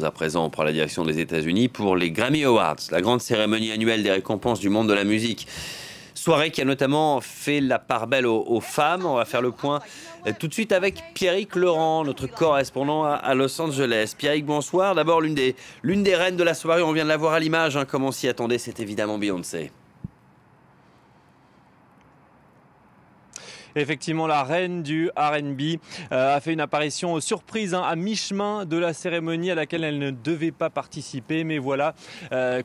À présent, on prend la direction des États-Unis pour les Grammy Awards, la grande cérémonie annuelle des récompenses du monde de la musique. Soirée qui a notamment fait la part belle aux femmes. On va faire le point tout de suite avec Pierrick Laurent, notre correspondant à Los Angeles. Pierrick, bonsoir. D'abord, l'une des reines de la soirée, on vient de la voir à l'image, hein, comme on s'y attendait, c'est évidemment Beyoncé. Effectivement, la reine du R&B a fait une apparition surprise à mi-chemin de la cérémonie à laquelle elle ne devait pas participer. Mais voilà,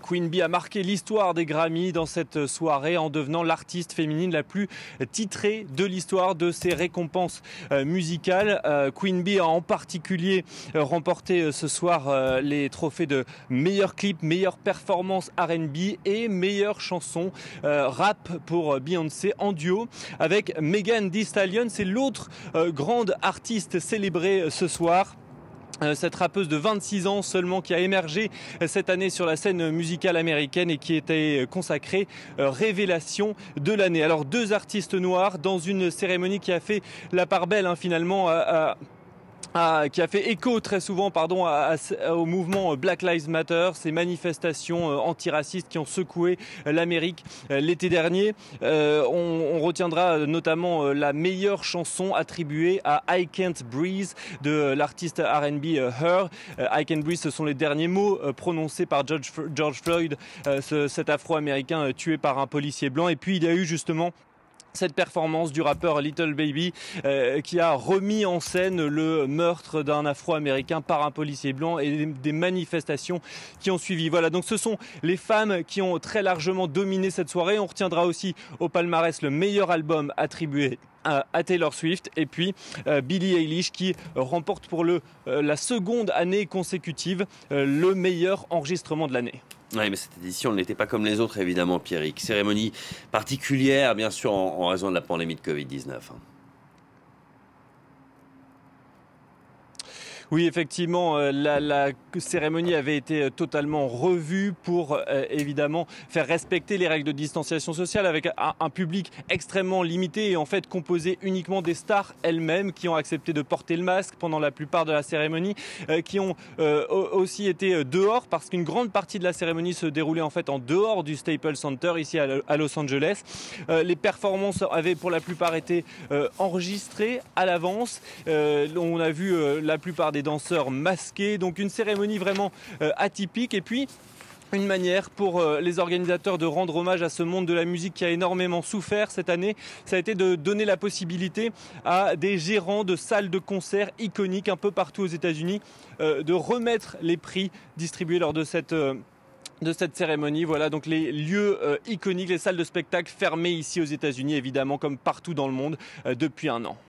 Queen Bee a marqué l'histoire des Grammy dans cette soirée en devenant l'artiste féminine la plus titrée de l'histoire de ces récompenses musicales. Queen Bee a en particulier remporté ce soir les trophées de meilleur clip, meilleure performance R&B et meilleure chanson rap pour Beyoncé en duo avec Megan Thee Stallion. C'est l'autre grande artiste célébrée ce soir. Cette rappeuse de 26 ans seulement qui a émergé cette année sur la scène musicale américaine et qui était consacrée révélation de l'année. Alors deux artistes noirs dans une cérémonie qui a fait la part belle finalement qui a fait écho très souvent au mouvement Black Lives Matter, ces manifestations antiracistes qui ont secoué l'Amérique l'été dernier. On retiendra notamment la meilleure chanson attribuée à I Can't Breathe de l'artiste R&B Her. I Can't Breathe, ce sont les derniers mots prononcés par George Floyd, cet Afro-Américain tué par un policier blanc. Et puis il y a eu justement cette performance du rappeur Little Baby qui a remis en scène le meurtre d'un Afro-Américain par un policier blanc et des manifestations qui ont suivi. Voilà, donc ce sont les femmes qui ont très largement dominé cette soirée. On retiendra aussi au palmarès le meilleur album attribué à Taylor Swift et puis Billie Eilish qui remporte pour la seconde année consécutive le meilleur enregistrement de l'année. Oui, mais cette édition n'était pas comme les autres, évidemment, Pierrick. Cérémonie particulière, bien sûr, en raison de la pandémie de Covid-19. Oui, effectivement, la cérémonie avait été totalement revue pour évidemment faire respecter les règles de distanciation sociale avec un public extrêmement limité et en fait composé uniquement des stars elles-mêmes qui ont accepté de porter le masque pendant la plupart de la cérémonie, qui ont aussi été dehors parce qu'une grande partie de la cérémonie se déroulait en fait en dehors du Staples Center ici à Los Angeles. Les performances avaient pour la plupart été enregistrées à l'avance. On a vu la plupart des danseurs masqués, donc une cérémonie vraiment atypique et puis une manière pour les organisateurs de rendre hommage à ce monde de la musique qui a énormément souffert cette année. Ça a été de donner la possibilité à des gérants de salles de concert iconiques un peu partout aux États-Unis de remettre les prix distribués lors de cette cérémonie. Voilà donc les lieux iconiques, les salles de spectacle fermées ici aux États-Unis évidemment comme partout dans le monde depuis un an.